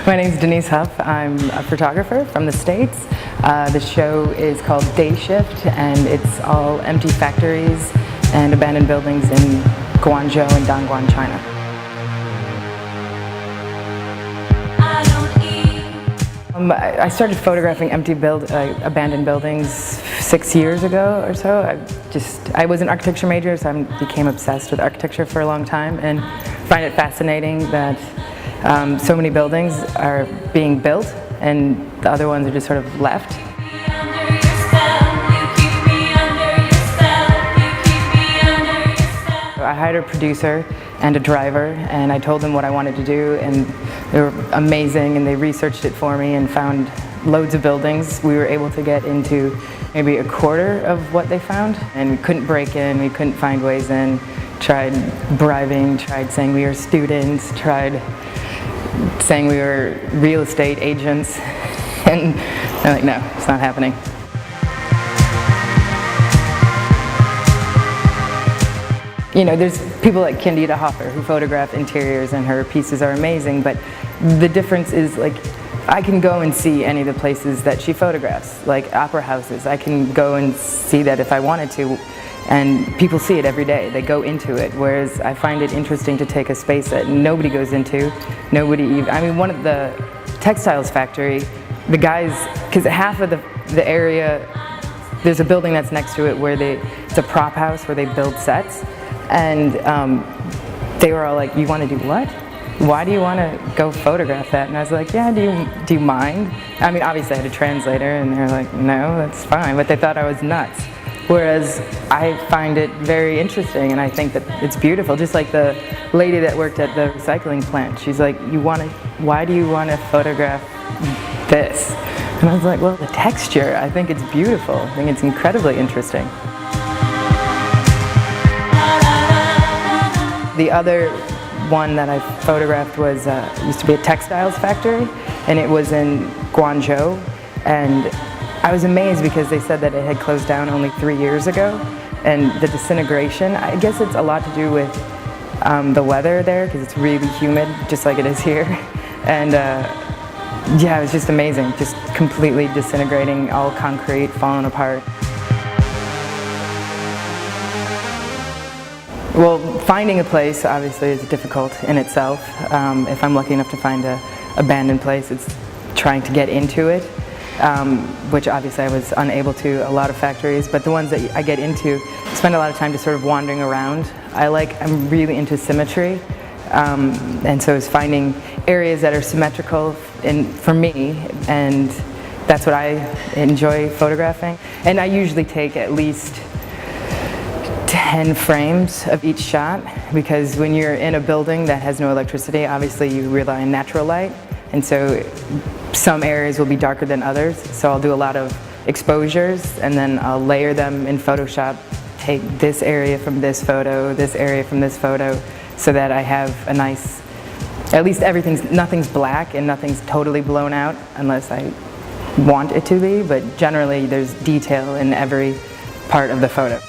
My name is Denice Hough. I'm a photographer from the States. The show is called Day Shift, and it's all empty factories and abandoned buildings in Guangzhou and Dongguan, China. I started photographing abandoned buildings 6 years ago or so. I was an architecture major, so I became obsessed with architecture for a long time and find it fascinating that so many buildings are being built and the other ones are just sort of left. I hired a producer and a driver, and I told them what I wanted to do, and they were amazing, and they researched it for me and found loads of buildings. We were able to get into maybe a quarter of what they found, and we couldn't break in, we couldn't find ways in. Tried bribing, tried saying we were students, tried saying we were real estate agents, and they're like, no, it's not happening. You know, there's people like Denice Hough who photograph interiors, and her pieces are amazing, but the difference is, like, I can go and see any of the places that she photographs, like opera houses. I can go and see that if I wanted to, and people see it every day. They go into it, whereas I find it interesting to take a space that nobody goes into, I mean, one of the textiles factory, the guys, because half of the area, there's a building that's next to it where it's a prop house where they build sets. And they were all like, you want to do what? Why do you want to go photograph that? And I was like, yeah, do you mind? I mean, obviously I had a translator, and they were like, no, that's fine. But they thought I was nuts. Whereas I find it very interesting, and I think that it's beautiful. Just like the lady that worked at the recycling plant. She's like, why do you want to photograph this? And I was like, well, the texture, I think it's beautiful. I think it's incredibly interesting. The other one that I photographed was used to be a textiles factory, and it was in Guangzhou, and I was amazed because they said that it had closed down only 3 years ago, and the disintegration, I guess it's a lot to do with the weather there, because it's really humid, just like it is here, and yeah, it was just amazing, just completely disintegrating, all concrete, falling apart. Well, finding a place obviously is difficult in itself. If I'm lucky enough to find an abandoned place, it's trying to get into it, which obviously I was unable to a lot of factories, but the ones that I get into, spend a lot of time just sort of wandering around. I'm really into symmetry, and so it's finding areas that are symmetrical for me, and that's what I enjoy photographing. And I usually take at least 10 frames of each shot, because when you're in a building that has no electricity, obviously you rely on natural light, and so some areas will be darker than others. So I'll do a lot of exposures, and then I'll layer them in Photoshop, take this area from this photo, this area from this photo, so that I have a nice, at least nothing's black and nothing's totally blown out unless I want it to be, but generally there's detail in every part of the photo.